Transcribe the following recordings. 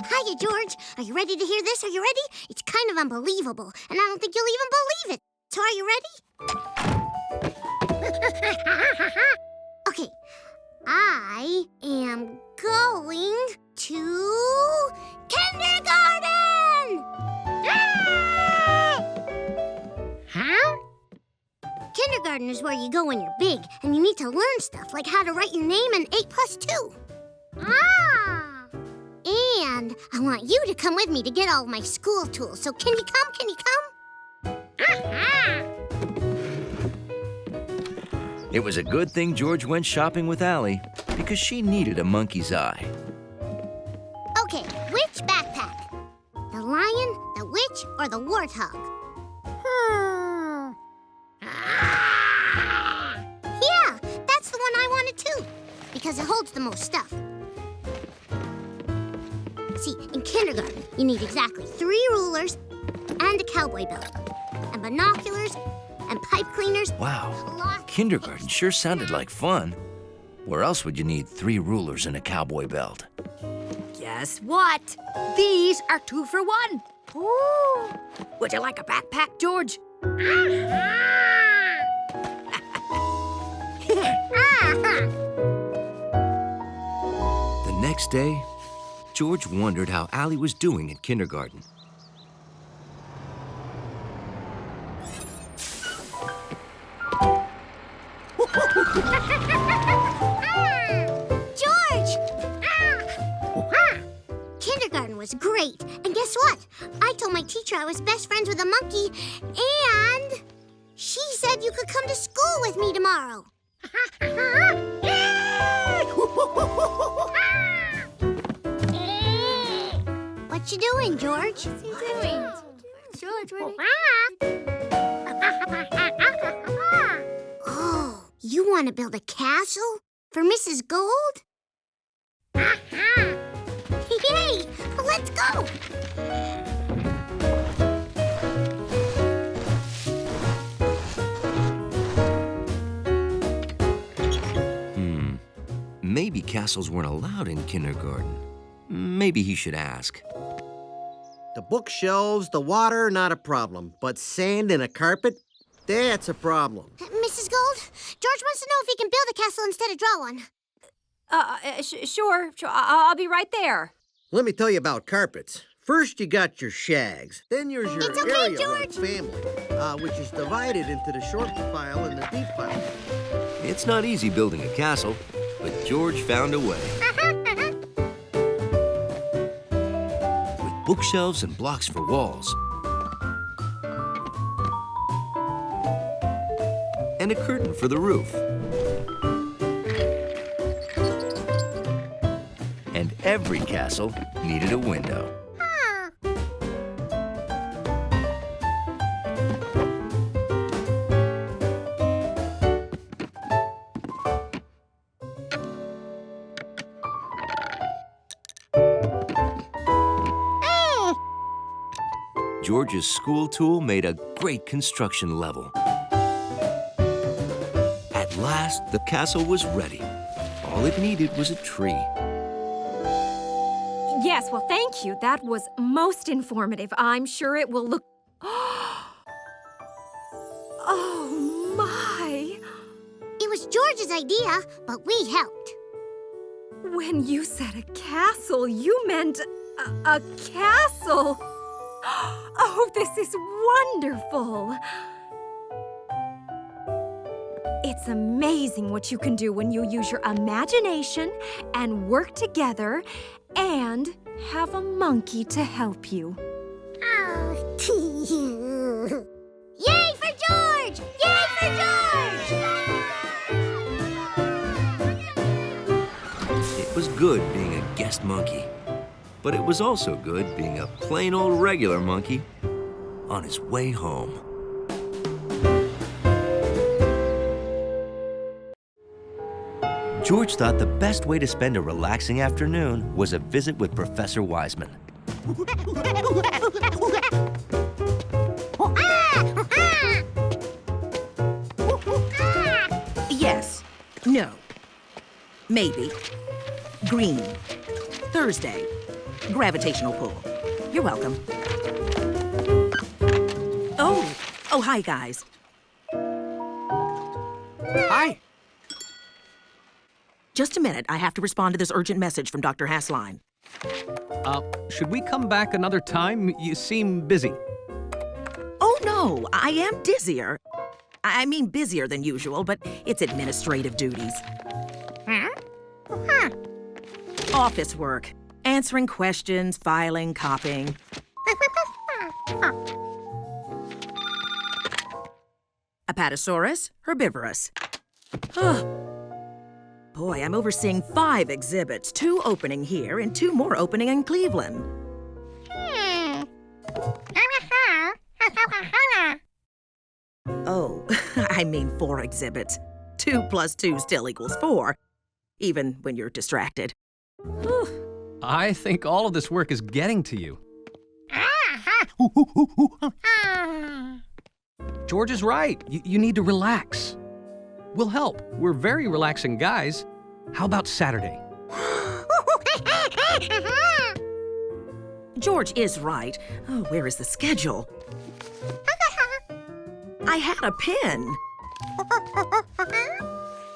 Hiya, George. Are you ready to hear this? Are you ready? It's kind of unbelievable, and I don't think you'll even believe it. So are you ready? Okay. I am going to kindergarten! Huh? Kindergarten is where you go when you're big, and you need to learn stuff like how to write your name and 8 plus 2. Ah! And I want you to come with me to get all of my school tools. So can you come? Can you come? It was a good thing George went shopping with Allie, because she needed a monkey's eye. Okay, which backpack? The lion, the witch, or the warthog? Yeah, that's the one I wanted too, because it holds the most stuff. See, in kindergarten, you need exactly 3 rulers and a cowboy belt, and binoculars, and pipe cleaners. Wow, kindergarten sure sounded like fun. Where else would you need 3 rulers and a cowboy belt? Guess what? These are 2 for 1. Ooh. Would you like a backpack, George? The next day, George wondered how Allie was doing in kindergarten. George! Kindergarten was great. And guess what? I told my teacher I was best friends with a monkey, and she said you could come to school with me tomorrow. What you doing, George? What's he doing? George, Oh, you want to build a castle for Mrs. Gold? Yay! Let's go! Maybe castles weren't allowed in kindergarten. Maybe he should ask. The bookshelves, the water, not a problem. But sand in a carpet? That's a problem. Mrs. Gold, George wants to know if he can build a castle instead of draw one. Sure. I'll be right there. Let me tell you about carpets. First, you got your shags. Then there's your It's okay, area George. family, which is divided into the short pile and the deep pile. It's not easy building a castle, but George found a way. With bookshelves and blocks for walls, and a curtain for the roof. And every castle needed a window. George's school tool made a great construction level. At last, the castle was ready. All it needed was a tree. Yes, well, thank you. That was most informative. I'm sure it will look... Oh, my! It was George's idea, but we helped. When you said a castle, you meant a castle. Oh, this is wonderful. It's amazing what you can do when you use your imagination and work together and have a monkey to help you. Oh. Yay for George! Yay for George! It was good being a guest monkey, but it was also good being a plain old regular monkey on his way home. George thought the best way to spend a relaxing afternoon was a visit with Professor Wiseman. Yes. No. Maybe. Green. Thursday. gravitational pull. You're welcome. Oh, hi, guys. Hi. Just a minute. I have to respond to this urgent message from Dr. Hassline. Should we come back another time? You seem busy. Oh, no, I am dizzier. I mean busier than usual, but it's administrative duties. Office work. Answering questions, filing, copying. Apatosaurus, herbivorous. Boy, I'm overseeing 5 exhibits, 2 opening here and 2 more opening in Cleveland. Oh, I mean 4 exhibits. 2 plus 2 still equals 4, even when you're distracted. I think all of this work is getting to you. George is right. You need to relax. We'll help. We're very relaxing guys. How about Saturday? George is right. Oh, where is the schedule? I had a pen.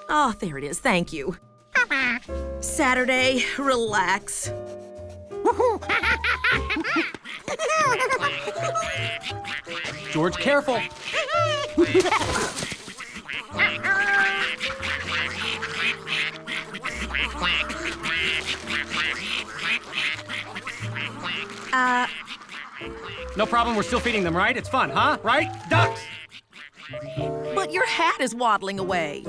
Oh, there it is. Thank you. Saturday, relax. George, careful. No problem, we're still feeding them, right? It's fun, huh? Right? Ducks! But your hat is waddling away.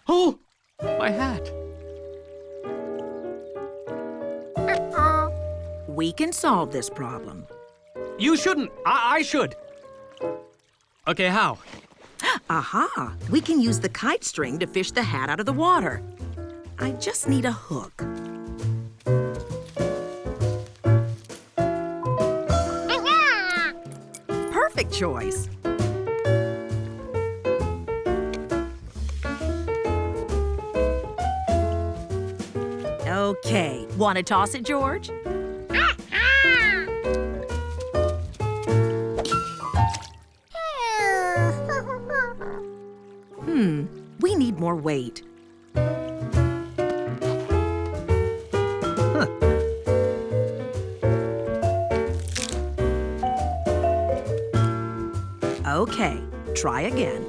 Oh, my hat. We can solve this problem. You shouldn't. I should. Okay, how? Aha! We can use the kite string to fish the hat out of the water. I just need a hook. Perfect choice. Okay, want to toss it, George? We need more weight. Okay, try again.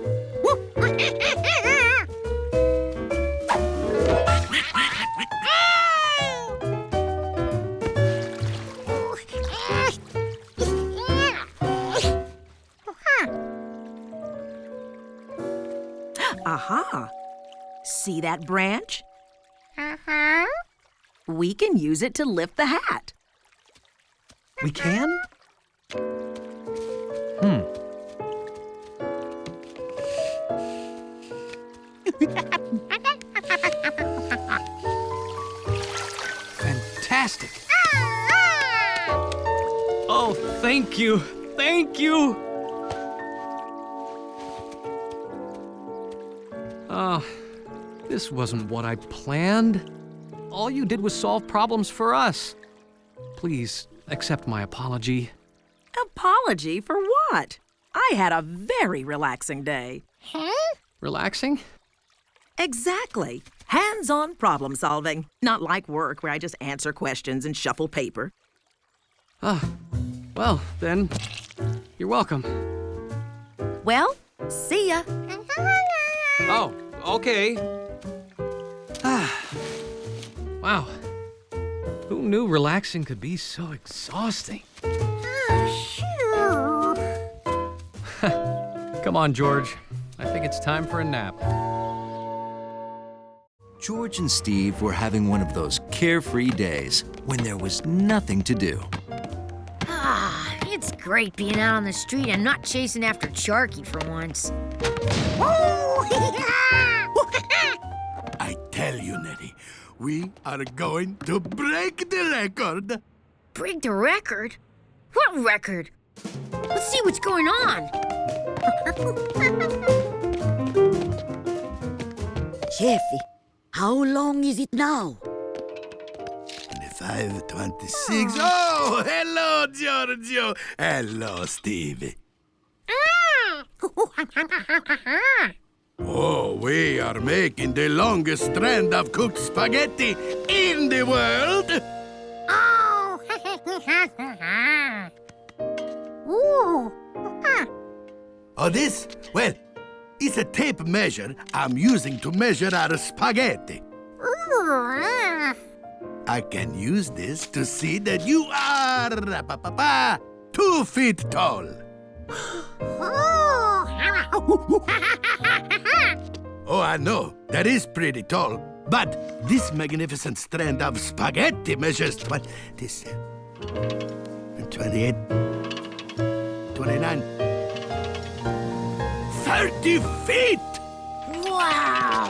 Aha! See that branch? We can use it to lift the hat. We can? Fantastic. Oh, thank you. Thank you. This wasn't what I planned. All you did was solve problems for us. Please accept my apology. Apology for what? I had a very relaxing day. Relaxing? Exactly. Hands-on problem solving. Not like work where I just answer questions and shuffle paper. Well, then, you're welcome. Well, see ya. Oh, okay. Wow. Who knew relaxing could be so exhausting? Come on, George. I think it's time for a nap. George and Steve were having one of those carefree days when there was nothing to do. It's great being out on the street and not chasing after Sharky for once. I tell you, Nettie, we are going to break the record. Break the record? What record? Let's see what's going on. Jeffy, How long is it now? 25, 26. Oh, hello, Giorgio. Hello, Stevie. Oh, we are making the longest strand of cooked spaghetti in the world. Oh, this? Well, it's a tape measure I'm using to measure our spaghetti. I can use this to see that you are 2 feet tall. Oh, I know. That is pretty tall. But this magnificent strand of spaghetti measures 28, 29, 30 feet! Wow!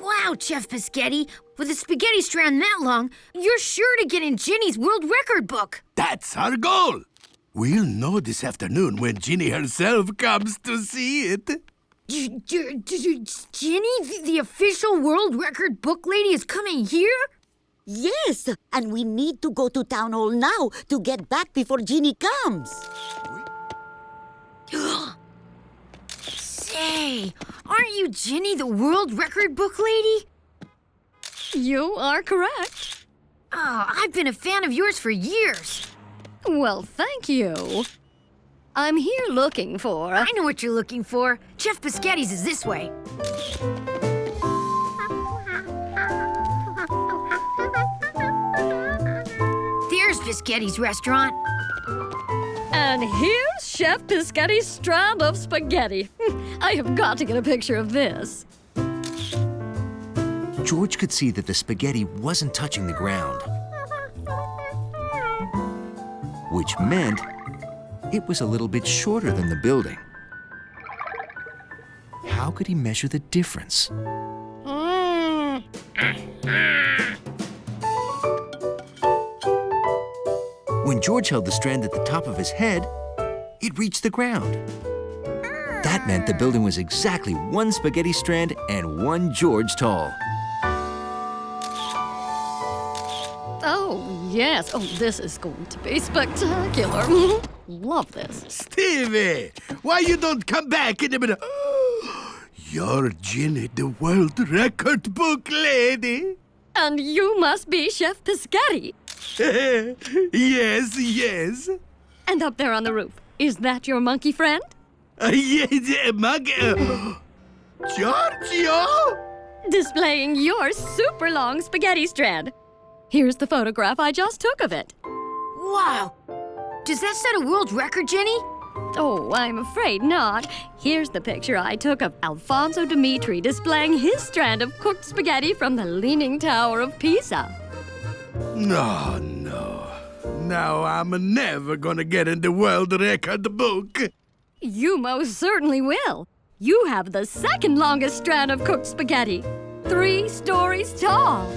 Wow, Chef Biscotti. With a spaghetti strand that long, you're sure to get in Ginny's world record book. That's our goal. We'll know this afternoon when Ginny herself comes to see it. Ginny, the official world record book lady, is coming here? Yes, and we need to go to Town Hall now to get back before Ginny comes. Say, aren't you Ginny, the world record book lady? You are correct. Oh, I've been a fan of yours for years. Well, thank you. I'm here looking for... I know what you're looking for. Chef Biscotti's is this way. There's Biscotti's restaurant. And here's Chef Biscotti's strand of spaghetti. I have got to get a picture of this. George could see that the spaghetti wasn't touching the ground, which meant it was a little bit shorter than the building. How could he measure the difference? When George held the strand at the top of his head, it reached the ground. That meant the building was exactly 1 spaghetti strand and 1 George tall. Oh, yes. Oh, this is going to be spectacular. Love this. Stevie, why you don't come back in a minute? You're Ginny, the world record book lady. And you must be Chef Biscotti. Yes, yes. And up there on the roof, is that your monkey friend? Yes, Giorgio? Displaying your super long spaghetti strand. Here's the photograph I just took of it. Wow. Does that set a world record, Ginny? Oh, I'm afraid not. Here's the picture I took of Alfonso Dimitri displaying his strand of cooked spaghetti from the Leaning Tower of Pisa. No. Now I'm never gonna get in the world record book. You most certainly will. You have the second longest strand of cooked spaghetti. 3 stories tall.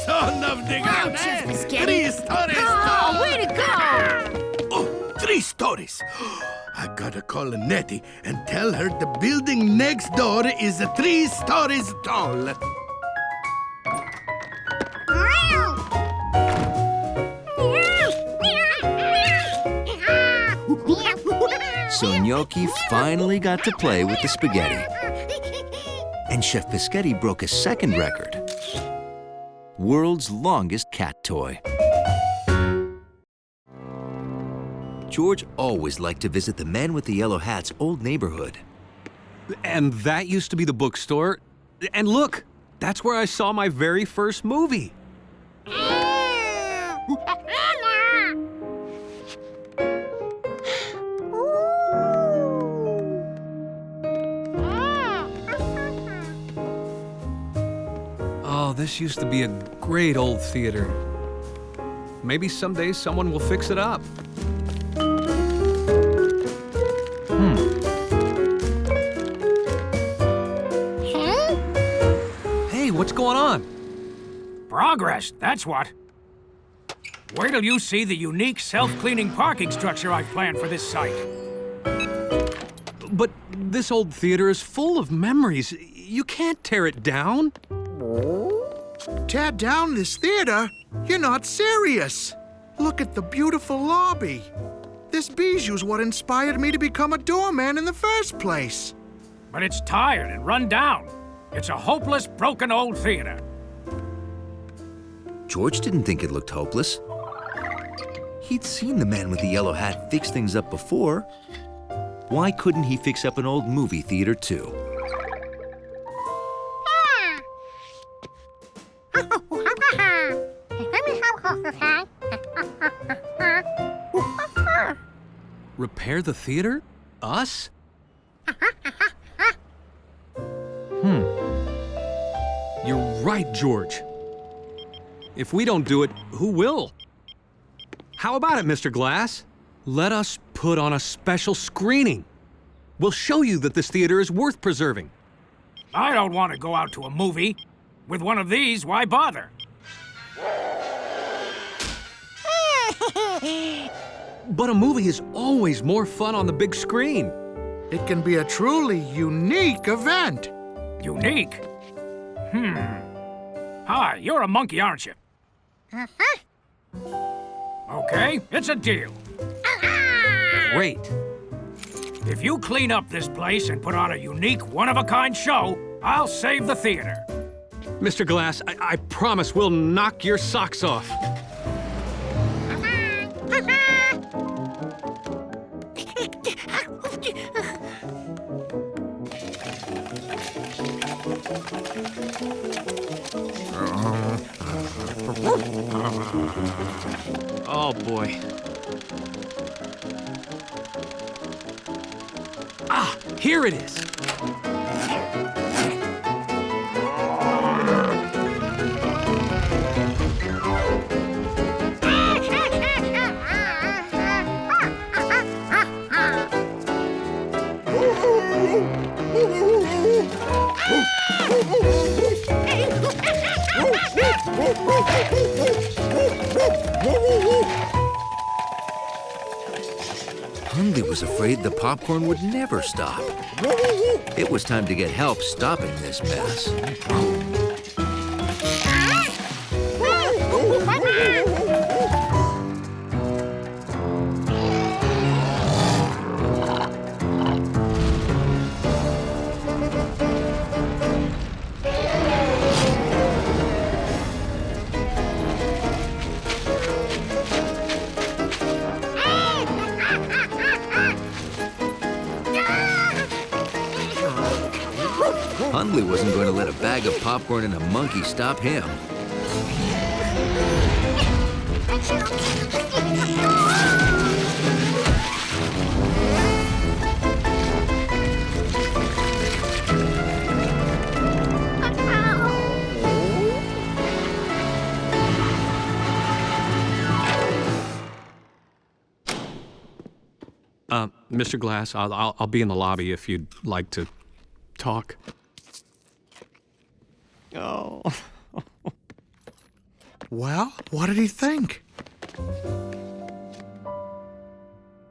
Son of the Wow, gun, Chef eh? Biscotti. 3 stories Oh, tall. way to go! Oh, 3 stories. I gotta call Nettie and tell her the building next door is 3 stories tall. So Gnocchi finally got to play with the spaghetti. And Chef Biscotti broke a second record. World's longest cat toy. George always liked to visit the Man with the Yellow Hat's old neighborhood. And that used to be the bookstore. And look, that's where I saw my very first movie. Oh, this used to be a great old theater. Maybe someday someone will fix it up. Hey, what's going on? Progress, that's what. Wait till you see the unique self-cleaning parking structure I've planned for this site. But this old theater is full of memories. You can't tear it down. Tear down this theater? You're not serious. Look at the beautiful lobby. This Bijou's what inspired me to become a doorman in the first place. But it's tired and run down. It's a hopeless, broken old theater. George didn't think it looked hopeless. He'd seen the man with the yellow hat fix things up before. Why couldn't he fix up an old movie theater too? Repair the theater? Us? You're right, George. If we don't do it, who will? How about it, Mr. Glass? Let us put on a special screening. We'll show you that this theater is worth preserving. I don't want to go out to a movie. With one of these, why bother? But a movie is always more fun on the big screen. It can be a truly unique event. Unique? Hi, you're a monkey, aren't you? Okay, it's a deal. Great. If you clean up this place and put on a unique, one-of-a-kind show, I'll save the theater. Mr. Glass, I promise we'll knock your socks off. Oh, boy. Ah, here it is. Hundley was afraid the popcorn would never stop. It was time to get help stopping this mess. Hundley wasn't going to let a bag of popcorn and a monkey stop him. Mr. Glass, I'll be in the lobby if you'd like to talk. Oh. Well, what did he think?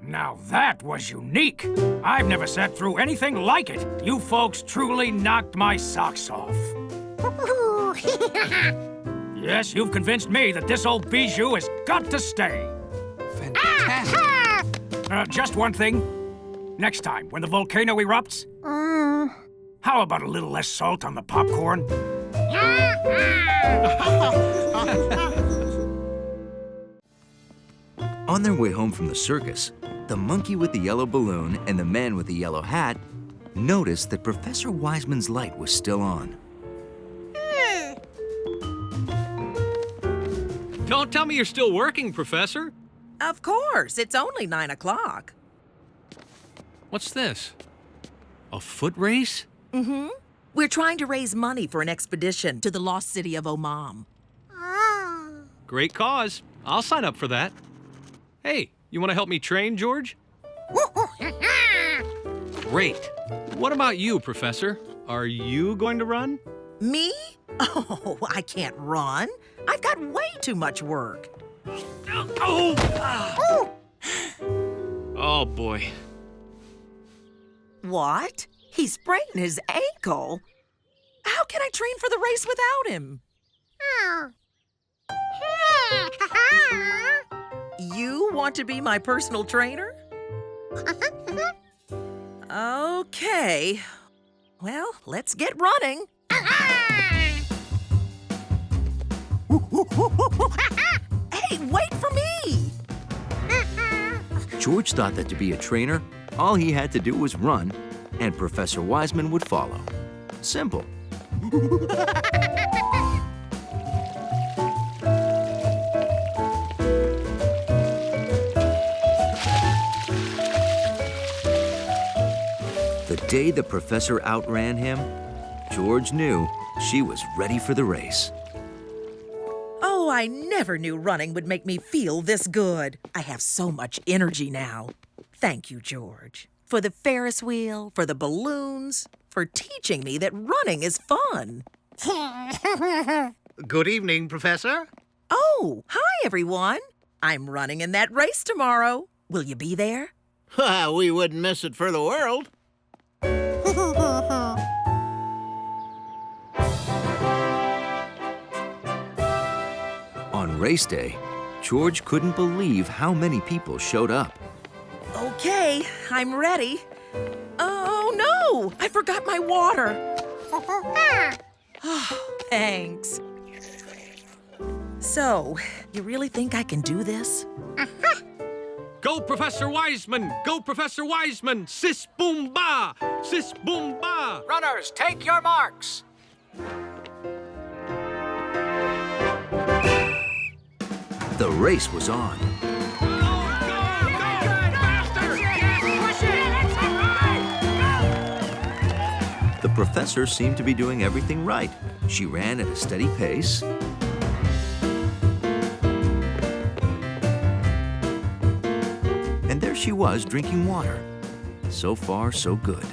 Now that was unique. I've never sat through anything like it. You folks truly knocked my socks off. Yes, you've convinced me that this old Bijou has got to stay. Fantastic. Just one thing. Next time, when the volcano erupts, how about a little less salt on the popcorn? On their way home from the circus, the monkey with the yellow balloon and the man with the yellow hat noticed that Professor Wiseman's light was still on. Don't tell me you're still working, Professor. Of course, it's only 9 o'clock. What's this? A foot race? Mm-hmm. We're trying to raise money for an expedition to the lost city of Oman. Great cause. I'll sign up for that. Hey, you want to help me train, George? Great. What about you, Professor? Are you going to run? Me? Oh, I can't run. I've got way too much work. Oh, boy. What? He sprained his ankle? How can I train for the race without him? You want to be my personal trainer? Okay. Well, let's get running. Hey, wait for me! George thought that to be a trainer, all he had to do was run, and Professor Wiseman would follow. Simple. The day the professor outran him, George knew she was ready for the race. Oh, I never knew running would make me feel this good. I have so much energy now. Thank you, George. For the Ferris wheel, for the balloons, for teaching me that running is fun. Good evening, Professor. Oh, hi, everyone. I'm running in that race tomorrow. Will you be there? We wouldn't miss it for the world. On race day, George couldn't believe how many people showed up. Okay, I'm ready. Oh, no! I forgot my water. Oh, thanks. So, you really think I can do this? Go, Professor Wiseman! Go, Professor Wiseman! Sis boom ba! Sis boom ba! Runners, take your marks. The race was on. The professor seemed to be doing everything right. She ran at a steady pace. And there she was drinking water. So far, so good.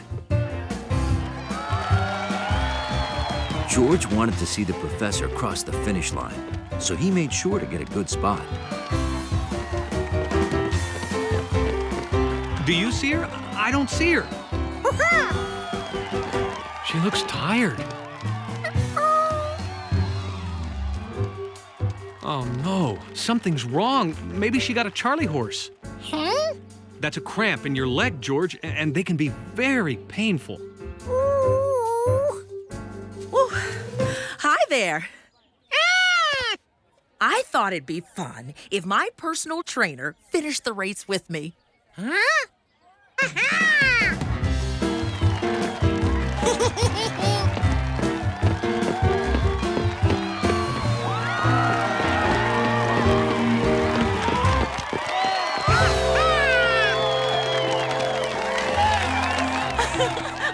George wanted to see the professor cross the finish line, so he made sure to get a good spot. Do you see her? I don't see her. She looks tired. Oh no, something's wrong. Maybe she got a Charlie horse. Huh? That's a cramp in your leg, George, and they can be very painful. Well, hi there. I thought it'd be fun if my personal trainer finished the race with me. Huh?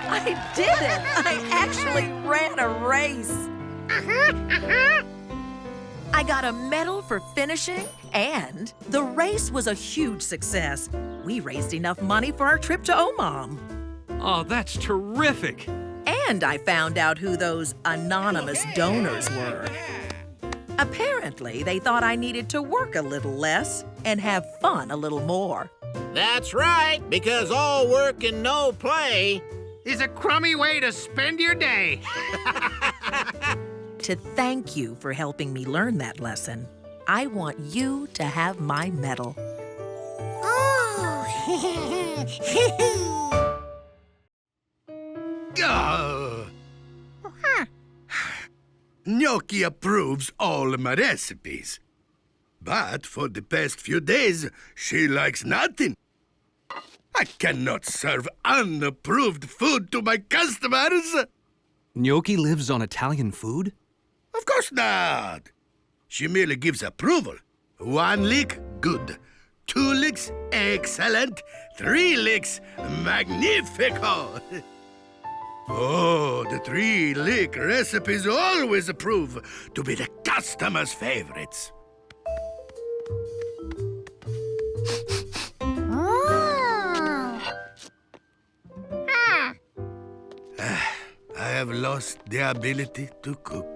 I did it! I actually ran a race. I got a medal for finishing, and the race was a huge success. We raised enough money for our trip to Oman. Oh, that's terrific. And I found out who those anonymous donors were. Apparently, they thought I needed to work a little less and have fun a little more. That's right, because all work and no play is a crummy way to spend your day. To thank you for helping me learn that lesson, I want you to have my medal. Oh. Gnocchi approves all my recipes. But for the past few days, she likes nothing. I cannot serve unapproved food to my customers. Gnocchi lives on Italian food? Of course not. She merely gives approval. 1 lick, good. 2 licks, excellent. 3 licks, magnifico. Oh, the 3-lick recipes always prove to be the customer's favorites. I have lost the ability to cook.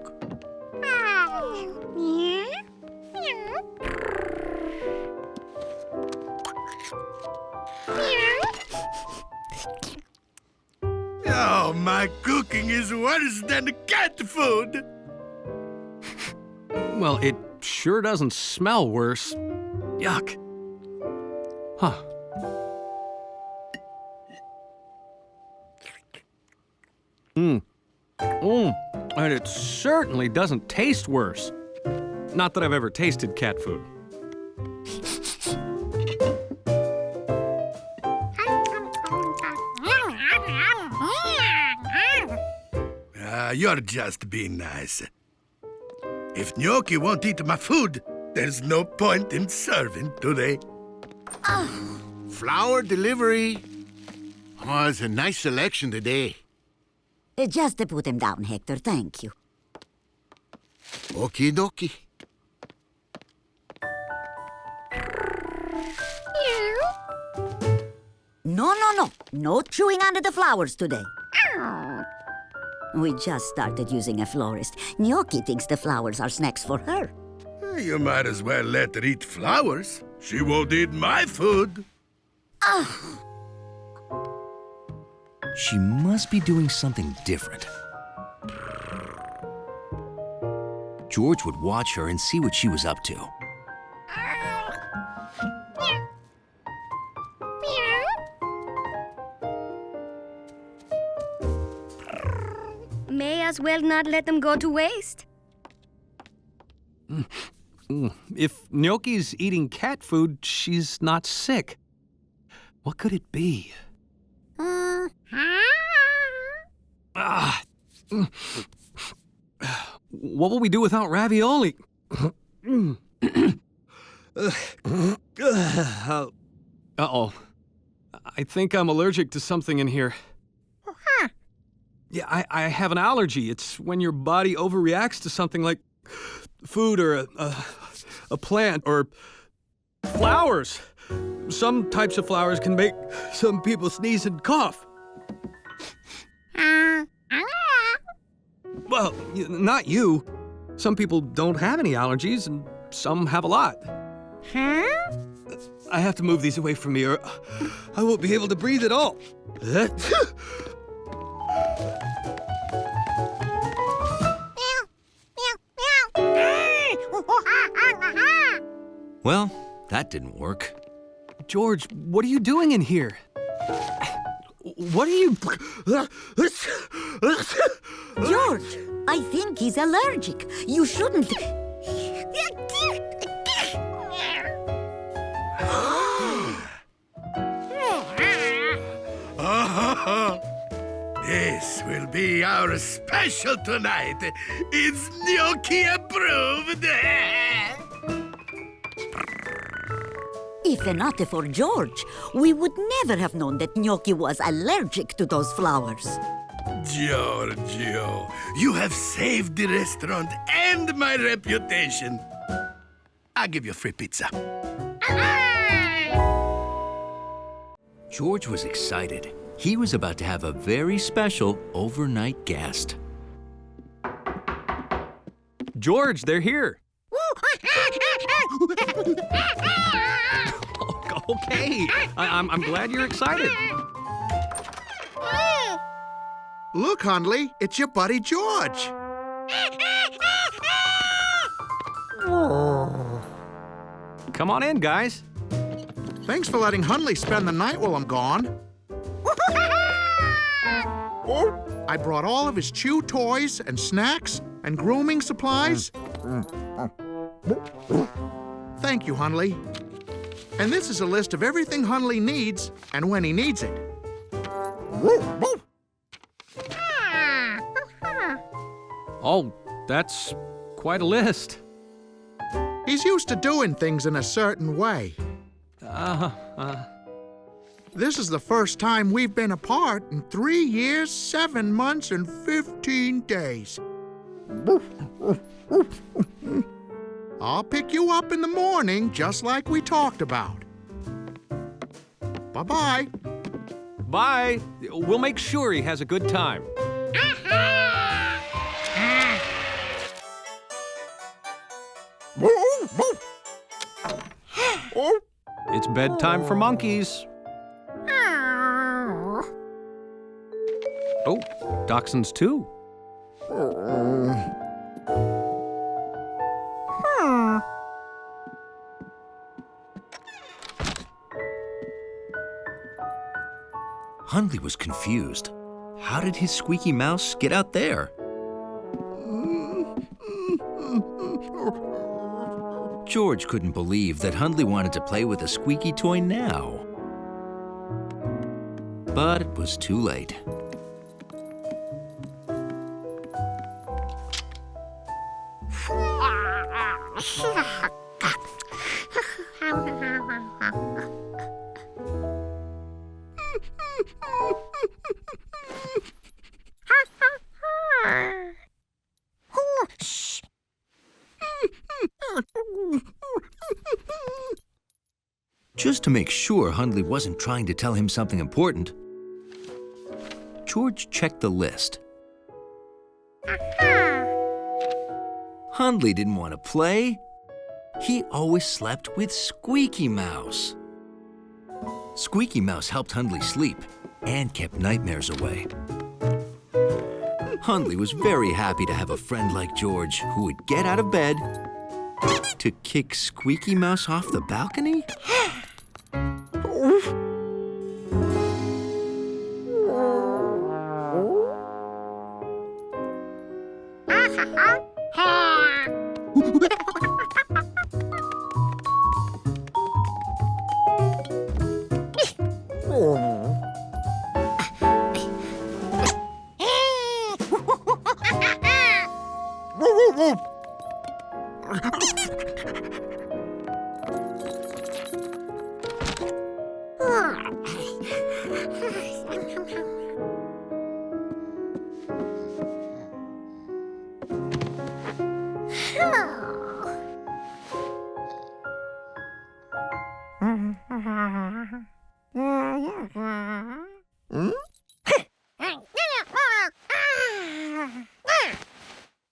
Oh, my cooking is worse than cat food. Well, it sure doesn't smell worse. Yuck. Huh. And it certainly doesn't taste worse. Not that I've ever tasted cat food. You're just being nice. If Gnocchi won't eat my food, there's no point in serving today. Flour delivery. Oh, it's a nice selection today. Just to put him down, Hector, thank you. Okie dokie. No. No chewing under the flowers today. We just started using a florist. Gnocchi thinks the flowers are snacks for her. You might as well let her eat flowers. She won't eat my food. She must be doing something different. George would watch her and see what she was up to. May as well not let them go to waste. If Gnocchi's eating cat food, she's not sick. What could it be? What will we do without ravioli? Uh-oh. I think I'm allergic to something in here. Yeah, I have an allergy. It's when your body overreacts to something like food or a plant or flowers. Some types of flowers can make some people sneeze and cough. Well, not you. Some people don't have any allergies, and some have a lot. I have to move these away from me, or I won't be able to breathe at all. Well, that didn't work. George, what are you doing in here? What are you... George, I think he's allergic. You shouldn't... This will be our special tonight. It's Gnocchi approved. If not for George, we would never have known that Gnocchi was allergic to those flowers. Giorgio, you have saved the restaurant and my reputation. I'll give you free pizza. George was excited. He was about to have a very special overnight guest. George, they're here. Okay, I'm glad you're excited. Look, Hundley, it's your buddy George. Come on in, guys. Thanks for letting Hundley spend the night while I'm gone. I brought all of his chew toys and snacks and grooming supplies. Thank you, Hundley. And this is a list of everything Hundley needs and when he needs it. Oh, that's quite a list. He's used to doing things in a certain way. This is the first time we've been apart in 3 years, 7 months, and 15 days. I'll pick you up in the morning, just like we talked about. Bye-bye. Bye. We'll make sure he has a good time. It's bedtime for monkeys. Oh, dachshunds too. Hundley was confused. How did his squeaky mouse get out there? George couldn't believe that Hundley wanted to play with a squeaky toy now. But it was too late. Just to make sure Hundley wasn't trying to tell him something important, George checked the list. Hundley didn't want to play. He always slept with Squeaky Mouse. Squeaky Mouse helped Hundley sleep and kept nightmares away. Hundley was very happy to have a friend like George who would get out of bed to kick Squeaky Mouse off the balcony?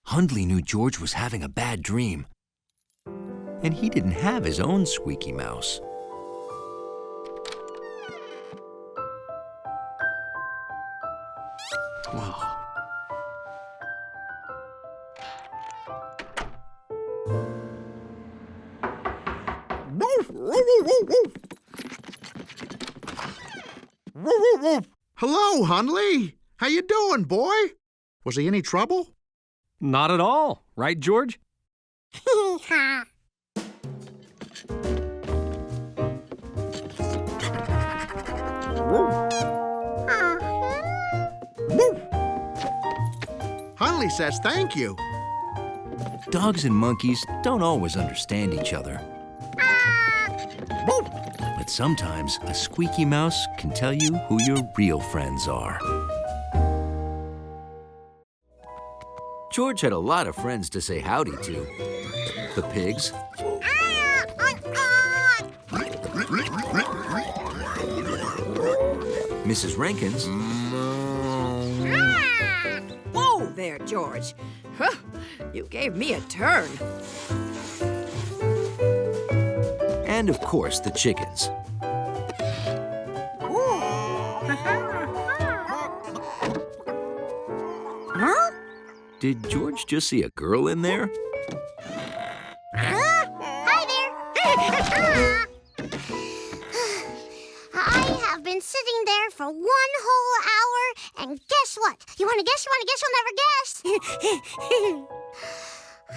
Hundley knew George was having a bad dream, and he didn't have his own Squeaky Mouse. Wow. Hello, Hundley. How you doing, boy? Was he any trouble? Not at all, right, George? Hundley says thank you. Dogs and monkeys don't always understand each other. But sometimes a squeaky mouse can tell you who your real friends are. George had a lot of friends to say howdy to. The pigs. Mrs. Rankins. Whoa there, George. Huh, you gave me a turn. And of course, the chickens. Huh? Did George just see a girl in there? Hi there. I have been sitting there for 1 whole hour, and guess what? You want to guess? You'll never guess.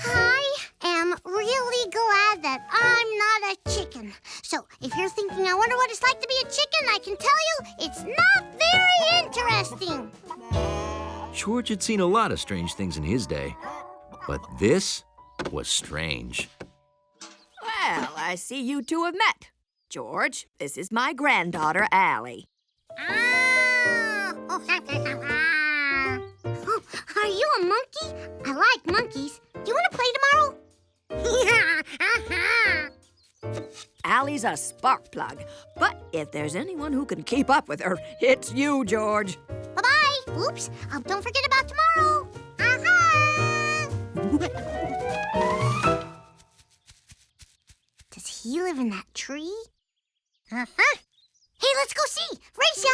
I am really glad that I'm not a chicken. So if you're thinking, I wonder what it's like to be a chicken, I can tell you it's not very interesting. George had seen a lot of strange things in his day, but this was strange. Well, I see you two have met. George, this is my granddaughter, Allie. Are you a monkey? I like monkeys. Do you want to play tomorrow? Allie's a spark plug, but if there's anyone who can keep up with her, it's you, George. Bye-bye. Oops. Don't forget about tomorrow. Does he live in that tree? Hey, let's go see. Race ya.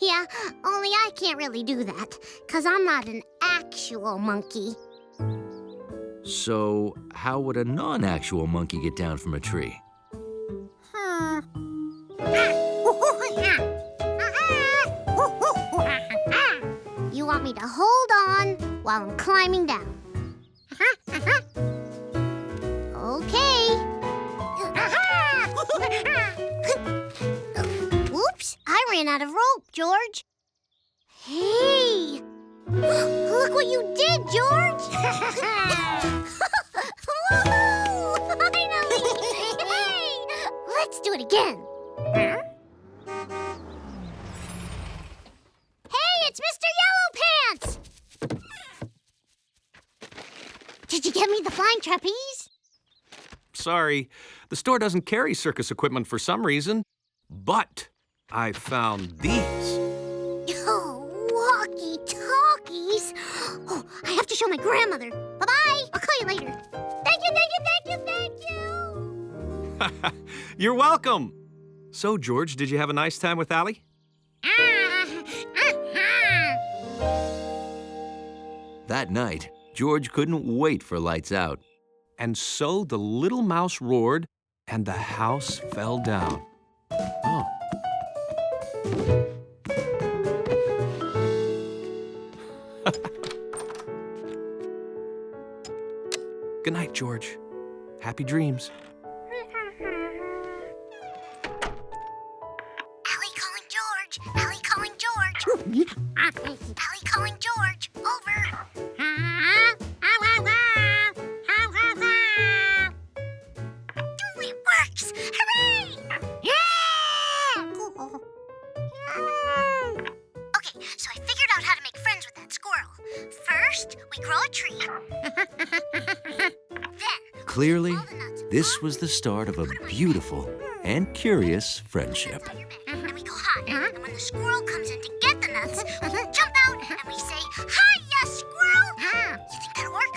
Yeah, only I can't really do that, 'cause I'm not an actual monkey. So, how would a non-actual monkey get down from a tree? You want me to hold on while I'm climbing down? Okay. Oops, I ran out of rope, George. Hey! Look what you did, George! Woohoo! Finally! Hey! Let's do it again. Hey, it's Mr. Yellow Pants! Did you get me the flying trapeze? Sorry, the store doesn't carry circus equipment for some reason, but I found these. Oh, walkie-talkies. Oh, I have to show my grandmother. Bye-bye. I'll call you later. Thank you, thank you, thank you, thank you. You're welcome. So, George, did you have a nice time with Allie? That night, George couldn't wait for lights out. And so the little mouse roared, and the house fell down. Oh. Good night, George. Happy dreams. Allie calling George. Allie calling George. Allie calling George. Over. It works. Hooray! Okay, so I figured out how to make friends with that squirrel. First, we grow a tree. Clearly, this was the start of a beautiful and curious friendship. And we go hi. And when the squirrel comes in to get the nuts, we jump out and we say, "Hiya, squirrel!" You think that'll work?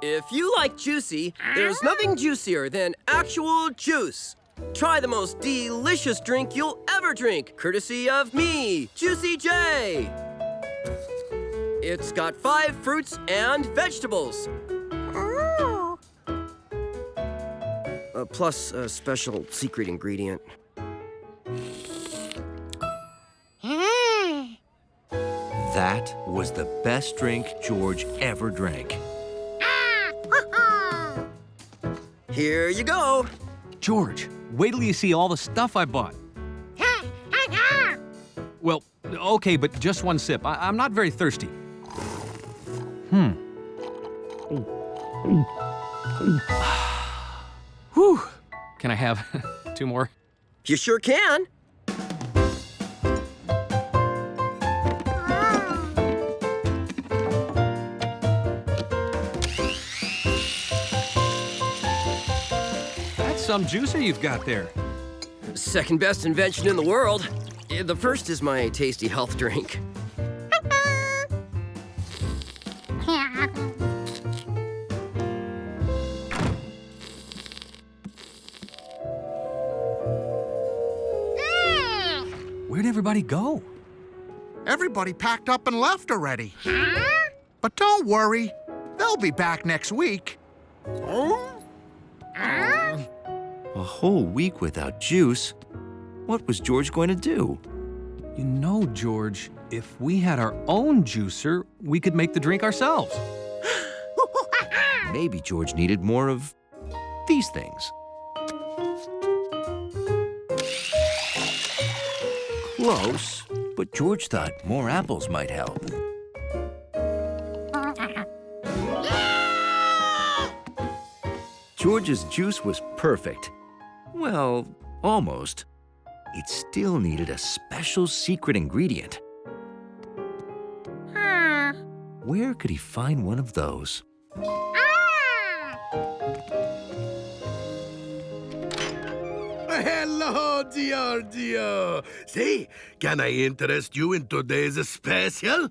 If you like juicy, there's nothing juicier than actual juice. Try the most delicious drink you'll ever drink, courtesy of me, Juicy J. It's got 5 fruits and vegetables. Plus a special secret ingredient. That was the best drink George ever drank. Here you go. George, wait till you see all the stuff I bought. Well, okay, but just one sip. I'm not very thirsty. Whew. Can I have 2 more? You sure can. That's some juicer you've got there. Second best invention in the world. The first is my tasty health drink. Where'd everybody go? Everybody packed up and left already. But don't worry, they'll be back next week. A whole week without juice? What was George going to do? You know, George, if we had our own juicer, we could make the drink ourselves. Maybe George needed more of these things. Close, but George thought more apples might help. George's juice was perfect. Well, almost. It still needed a special secret ingredient. Where could he find one of those? Hello, dear. Say, can I interest you in today's special?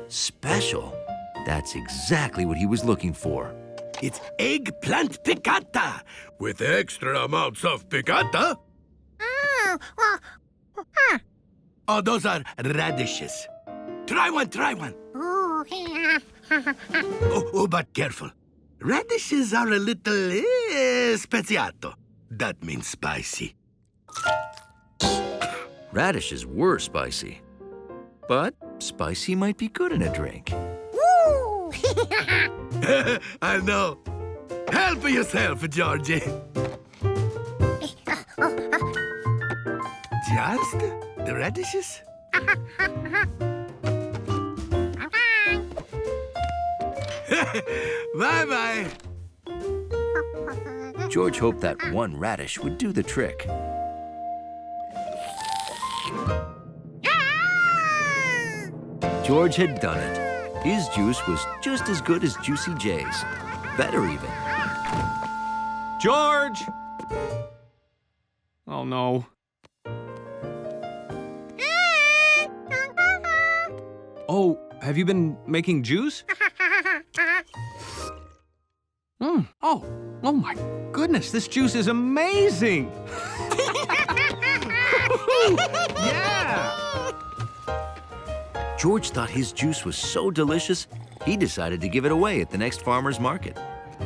Special? That's exactly what he was looking for. It's eggplant piccata with extra amounts of piccata. Oh, those are radishes. Try one, try one. Oh, but careful. Radishes are a little speziato. That means spicy. Radishes were spicy. But spicy might be good in a drink. I know. Help yourself, Georgie. Just the radishes? Bye-bye. George hoped that one radish would do the trick. George had done it. His juice was just as good as Juicy J's. Better even. George! Oh, no. Oh, have you been making juice? Oh my goodness, this juice is amazing! Yeah! George thought his juice was so delicious, he decided to give it away at the next farmer's market.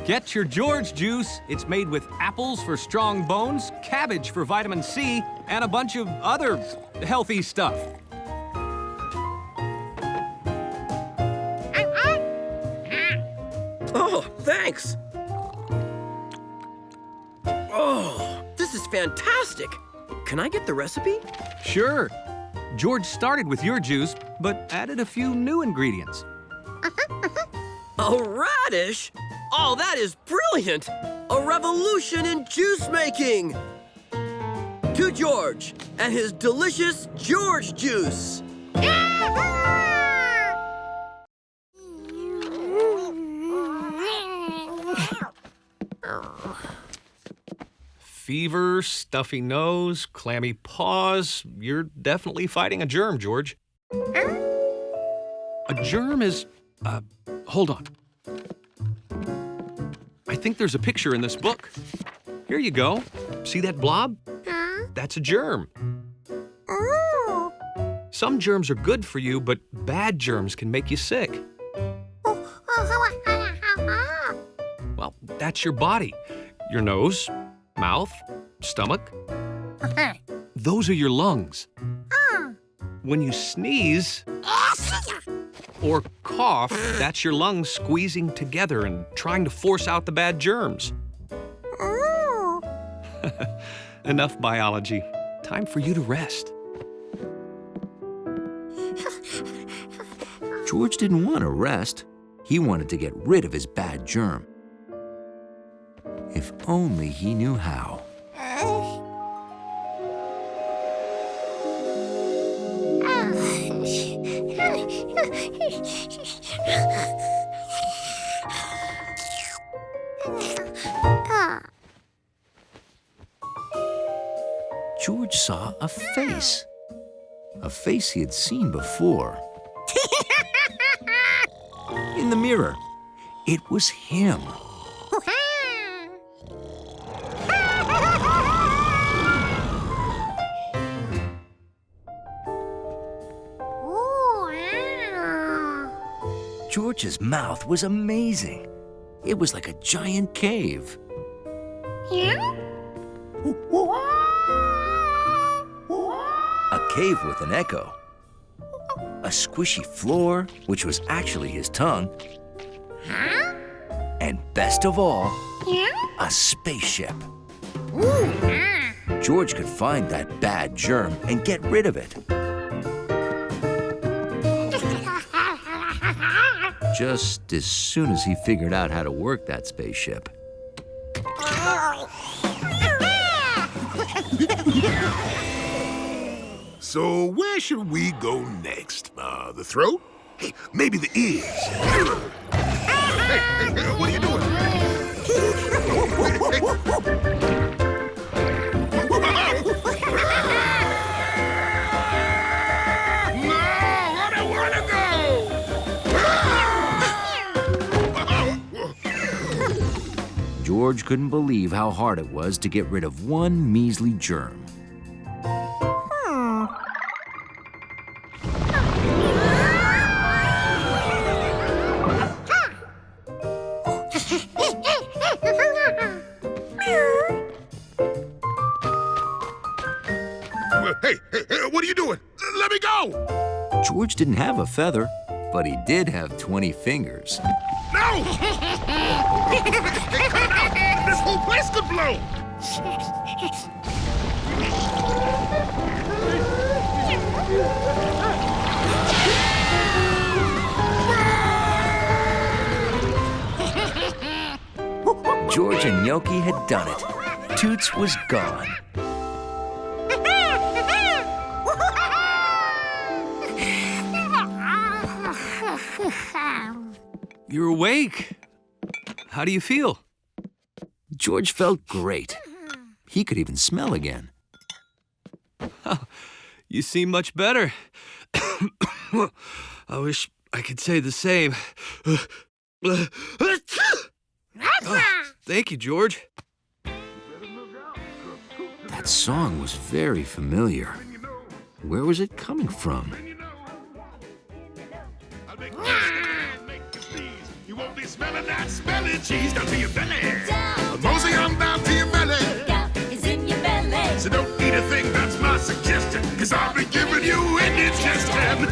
Get your George juice. It's made with apples for strong bones, cabbage for vitamin C, and a bunch of other healthy stuff. Oh, thanks. Oh, this is fantastic. Can I get the recipe? Sure. George started with your juice, but added a few new ingredients. A radish? Oh, that is brilliant! A revolution in juice making! To George and his delicious George juice! Fever, stuffy nose, clammy paws. You're definitely fighting a germ, George. A germ is... hold on. I think there's a picture in this book. Here you go. See that blob? That's a germ. Some germs are good for you, but bad germs can make you sick. Well, that's your body. Your nose, mouth, stomach. Those are your lungs. When you sneeze or cough, that's your lungs squeezing together and trying to force out the bad germs. Enough biology. Time for you to rest. George didn't want to rest. He wanted to get rid of his bad germ. If only he knew how. George saw a face. A face he had seen before. In the mirror. It was him. George's mouth was amazing. It was like a giant cave. A cave with an echo. A squishy floor, which was actually his tongue. And best of all, a spaceship. George could find that bad germ and get rid of it. Just as soon as he figured out how to work that spaceship. So where should we go next? The throat? Hey, maybe the ears. Hey, what are you doing? No, I don't want to go! George couldn't believe how hard it was to get rid of one measly germ. Hey, what are you doing? Let me go! George didn't have a feather, but he did have 20 fingers. No! Hey, cut it out! This whole place could blow! George and Gnocchi had done it. Toots was gone. You're awake. How do you feel? George felt great. He could even smell again. Oh, you seem much better. I wish I could say the same. Oh, thank you, George. That song was very familiar. Where was it coming from? You won't be smelling that smelly cheese down to your belly. Mosey on down to your belly. It's in your belly. So don't eat a thing, that's my suggestion. 'Cause I'll be giving you indigestion.